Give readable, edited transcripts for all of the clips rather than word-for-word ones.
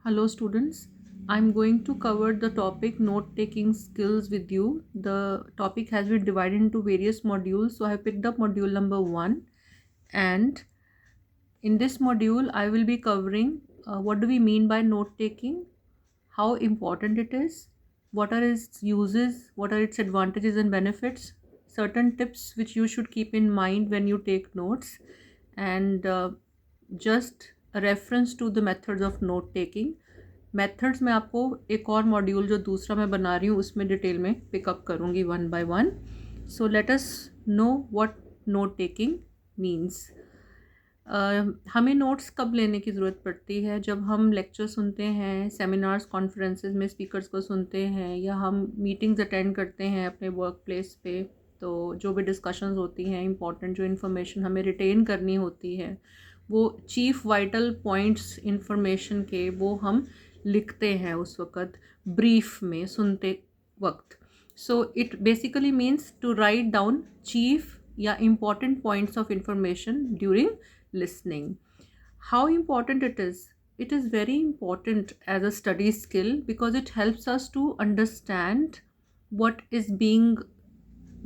Hello students, I'm going to cover the topic note taking skills with you. The topic has been divided into various modules, so I have picked up module number 1, and in this module I will be covering what do we mean by note taking, how important it is, what are its uses, what are its advantages and benefits, certain tips which you should keep in mind when you take notes, and just a reference to the methods of note taking. Methods में आपको एक और module जो दूसरा मैं बना रही हूँ उसमें डिटेल में पिकअप करूँगी one by one. So let us know what note taking means. हमें नोट्स कब लेने की ज़रूरत पड़ती है? जब हम लेक्चर सुनते हैं, सेमिनार्स कॉन्फ्रेंसेस में स्पीकर्स को सुनते हैं, या हम मीटिंग्स अटेंड करते हैं अपने वर्क प्लेस पे. तो जो भी डिस्कशंस होती हैं, इंपॉर्टेंट जो इन्फॉर्मेशन हमें रिटेन करनी होती है, वो चीफ वाइटल पॉइंट्स इंफॉर्मेशन के वो हम लिखते हैं उस वक़्त ब्रीफ में सुनते वक्त. So it basically means to write down chief या important points of information during listening. How important it is? It is very important as a study skill because it helps us to understand what is being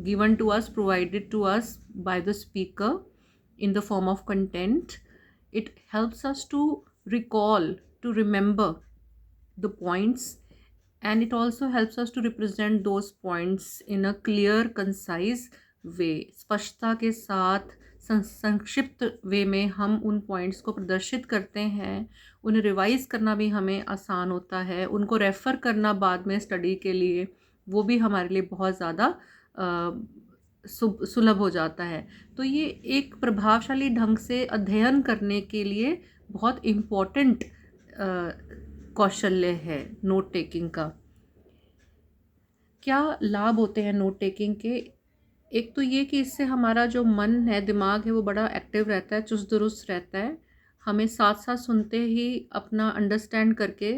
given to us, provided to us by the speaker in the form of content. It helps us to recall, to remember the points, and it also helps us to represent those points in a clear, concise way. स्पष्टता के साथ संक्षिप्त वे में हम उन points को प्रदर्शित करते हैं. उन्हें रिवाइज करना भी हमें आसान होता है. उनको रेफ़र करना बाद में स्टडी के लिए वो भी हमारे लिए बहुत ज़्यादा सुलभ हो जाता है. तो ये एक प्रभावशाली ढंग से अध्ययन करने के लिए बहुत इम्पोर्टेंट कौशल्य है नोट टेकिंग का. क्या लाभ होते हैं नोट टेकिंग के? एक तो ये कि इससे हमारा जो मन है, दिमाग है, वो बड़ा एक्टिव रहता है, चुस्त दुरुस्त रहता है. हमें साथ साथ सुनते ही अपना अंडरस्टैंड करके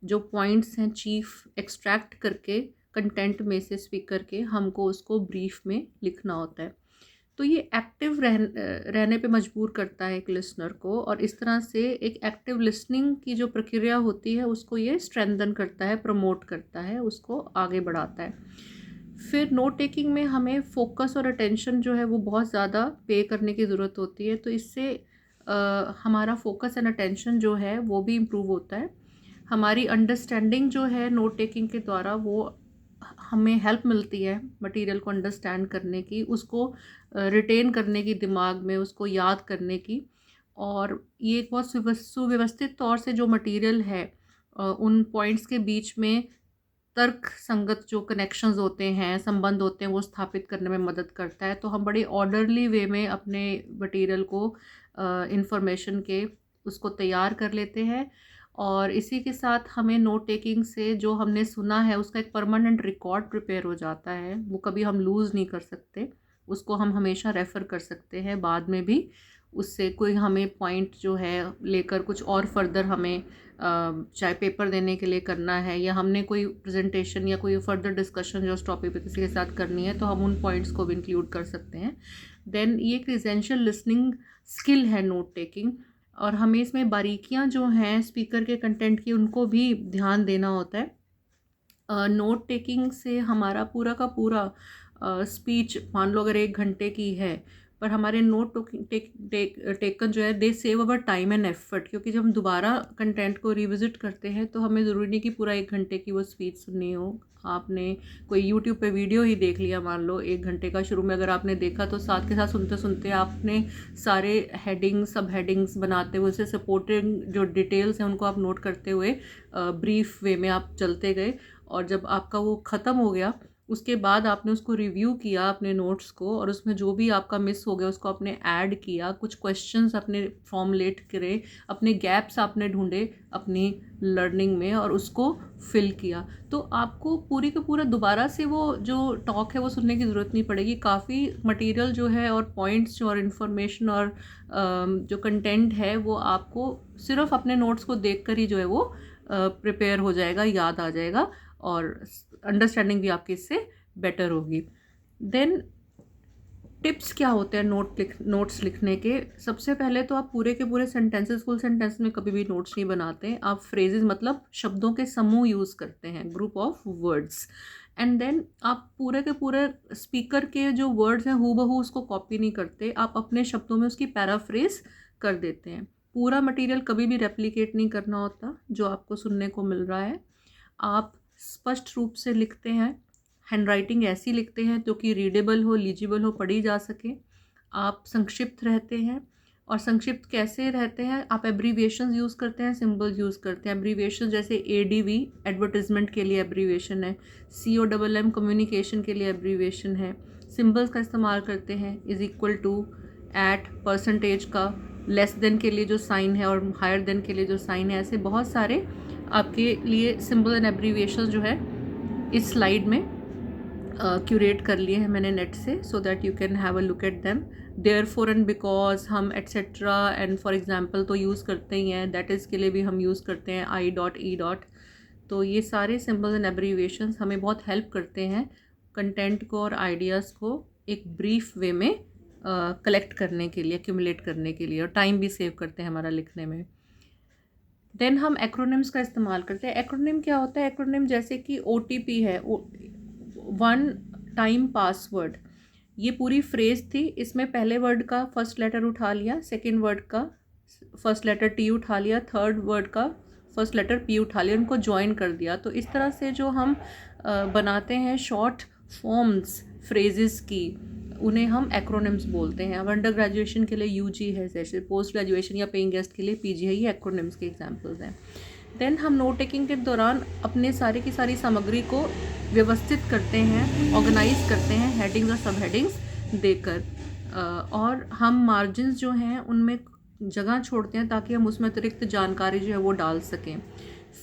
जो पॉइंट्स हैं चीफ एक्सट्रैक्ट करके कंटेंट में से स्पीकर के हमको उसको ब्रीफ में लिखना होता है. तो ये एक्टिव रहने पे मजबूर करता है एक लिसनर को, और इस तरह से एक एक्टिव लिसनिंग की जो प्रक्रिया होती है उसको ये स्ट्रेंथन करता है, प्रमोट करता है, उसको आगे बढ़ाता है. फिर नोट टेकिंग में हमें फोकस और अटेंशन जो है वो बहुत ज़्यादा पे करने की ज़रूरत होती है. तो इससे हमारा फोकस एंड अटेंशन जो है वो भी इम्प्रूव होता है. हमारी अंडरस्टैंडिंग जो है नोट टेकिंग के द्वारा वो हमें हेल्प मिलती है मटेरियल को अंडरस्टैंड करने की, उसको रिटेन करने की, दिमाग में उसको याद करने की. और ये एक बहुत सुव्यवस्थित तौर से जो मटेरियल है उन पॉइंट्स के बीच में तर्क संगत जो कनेक्शंस होते हैं, संबंध होते हैं, वो स्थापित करने में मदद करता है. तो हम बड़े ऑर्डरली वे में अपने मटेरियल को इंफॉर्मेशन के उसको तैयार कर लेते हैं. और इसी के साथ हमें नोट टेकिंग से जो हमने सुना है उसका एक परमानेंट रिकॉर्ड प्रिपेयर हो जाता है. वो कभी हम लूज़ नहीं कर सकते, उसको हम हमेशा रेफ़र कर सकते हैं बाद में भी. उससे कोई हमें पॉइंट जो है लेकर कुछ और फर्दर हमें चाहे पेपर देने के लिए करना है, या हमने कोई प्रेजेंटेशन या कोई फर्दर डिस्कशन जो उस टॉपिक पे किसी के साथ करनी है, तो हम उन पॉइंट्स को भी इंक्लूड कर सकते हैं. देन ये एक एसेंशियल लिसनिंग स्किल है नोट टेकिंग, और हमें इसमें बारीकियां जो हैं स्पीकर के कंटेंट की उनको भी ध्यान देना होता है. नोट टेकिंग से हमारा पूरा का पूरा स्पीच मान लो अगर 1 घंटे की है, पर हमारे नोट टेकन जो है they save our time and effort. क्योंकि जब हम दोबारा कंटेंट को रिविजिट करते हैं तो हमें ज़रूरी नहीं कि पूरा 1 घंटे की वो स्पीच सुननी हो. आपने कोई यूट्यूब पे वीडियो ही देख लिया, मान लो 1 घंटे का, शुरू में अगर आपने देखा तो साथ के साथ सुनते सुनते आपने सारे हेडिंग्स, सब हेडिंग्स बनाते हुए, उसे सपोर्टिंग जो डिटेल्स हैं उनको आप नोट करते हुए ब्रीफ वे में आप चलते गए. और जब आपका वो ख़त्म हो गया उसके बाद आपने उसको रिव्यू किया अपने नोट्स को, और उसमें जो भी आपका मिस हो गया उसको आपने ऐड किया, कुछ क्वेश्चंस अपने फॉर्मुलेट करे, अपने गैप्स आपने ढूंढे अपनी लर्निंग में और उसको फिल किया. तो आपको पूरी का पूरा दोबारा से वो जो टॉक है वो सुनने की ज़रूरत नहीं पड़ेगी. काफ़ी मटेरियल जो है और पॉइंट्स जो और इन्फॉर्मेशन और जो कंटेंट है वो आपको सिर्फ अपने नोट्स को देख कर ही जो है वो प्रिपेयर हो जाएगा, याद आ जाएगा, और अंडरस्टैंडिंग भी आपकी इससे बेटर होगी. देन टिप्स क्या होते हैं नोट्स लिखने के? सबसे पहले तो आप पूरे के पूरे सेंटेंसेस, फुल सेंटेंस में कभी भी नोट्स नहीं बनाते। आप फ्रेजेस मतलब शब्दों के समूह यूज़ करते हैं, group of words. And then आप पूरे के पूरे स्पीकर के जो वर्ड्स हैं हूबहू उसको कॉपी नहीं करते, आप अपने शब्दों में उसकी पैराफ्रेज कर देते हैं। पूरा मटेरियल कभी भी रेप्लिकेट नहीं करना होता जो आपको सुनने को मिल रहा है। आप स्पष्ट रूप से लिखते हैं, हैंडराइटिंग ऐसी लिखते हैं जो कि रीडेबल हो, लीजिबल हो, पढ़ी जा सके। आप संक्षिप्त रहते हैं, और संक्षिप्त कैसे रहते हैं? आप एब्रीविएशंस यूज़ करते हैं, सिंबल्स यूज़ करते हैं। एब्रीविएशन जैसे ADV एडवर्टिजमेंट के लिए एब्रीविएशन है, COMM कम्युनिकेशन के लिए एब्रीविएशन है। सिंबल्स का इस्तेमाल करते हैं, is equal to, at, percentage का, लेस देन के लिए जो साइन है और हायर देन के लिए जो साइन है। ऐसे बहुत सारे आपके लिए सिंबल एंड एब्रीविएशन जो है इस स्लाइड में क्यूरेट कर लिए हैं मैंने नेट से, so that you can have a look at them. Therefore and because हम एट्सेट्रा एंड फॉर एग्जाम्पल तो यूज़ करते ही हैं, दैट इज़ के लिए भी हम यूज़ करते हैं I डॉट E डॉट। तो ये सारे सिंबल्स एंड एब्रीविएशंस हमें बहुत हेल्प करते हैं कंटेंट को और आइडियाज़ को एक ब्रीफ वे में कलेक्ट करने के लिए, एक्यूमुलेट करने के लिए, और टाइम भी सेव करते हैं हमारा लिखने में। देन हम एक्रोनिम्स का इस्तेमाल करते हैं। एक्रोनिम क्या होता है? एक्रोनिम जैसे कि OTP है, वन टाइम पासवर्ड। ये पूरी फ्रेज थी, इसमें पहले वर्ड का फर्स्ट लेटर उठा लिया, सेकंड वर्ड का फर्स्ट लेटर T उठा लिया, थर्ड वर्ड का फर्स्ट लेटर P उठा लिया, उनको ज्वाइन कर दिया। तो इस तरह से जो हम बनाते हैं शॉर्ट फॉर्म्स फ्रेजेस की, उन्हें हम एक्रोनिम्स बोलते हैं। अब अंडर ग्रेजुएशन के लिए UG है, जैसे पोस्ट ग्रेजुएशन या पेइंग गेस्ट के लिए PG है। ये एक्रोनिम्स के एग्जांपल्स हैं। देन हम नोट टेकिंग के दौरान अपने सारी की सारी सामग्री को व्यवस्थित करते हैं, ऑर्गेनाइज करते हैं हेडिंग्स और सब हेडिंग्स देकर, और हम मार्जिन्स जो हैं उनमें जगह छोड़ते हैं ताकि हम उसमें अतिरिक्त जानकारी जो है वो डाल सकें।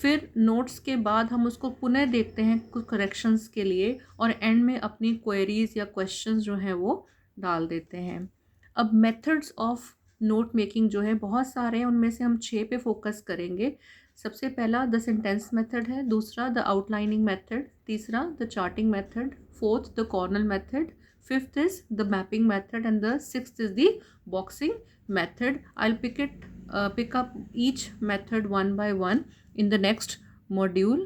फिर नोट्स के बाद हम उसको पुनः देखते हैं कुछ करेक्शंस के लिए, और एंड में अपनी क्वेरीज या क्वेश्चंस जो हैं वो डाल देते हैं। अब मेथड्स ऑफ नोट मेकिंग जो है बहुत सारे हैं, उनमें से हम 6 पे फोकस करेंगे। सबसे पहला द सेंटेंस मेथड है, दूसरा द आउटलाइनिंग मेथड, तीसरा the charting method, fourth the Cornell method, fifth is the mapping method, and the sixth is the boxing method. I'll pick up each method one by one in the next module.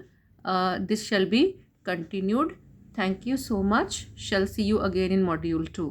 This shall be continued. Thank you so much. Shall see you again in module 2.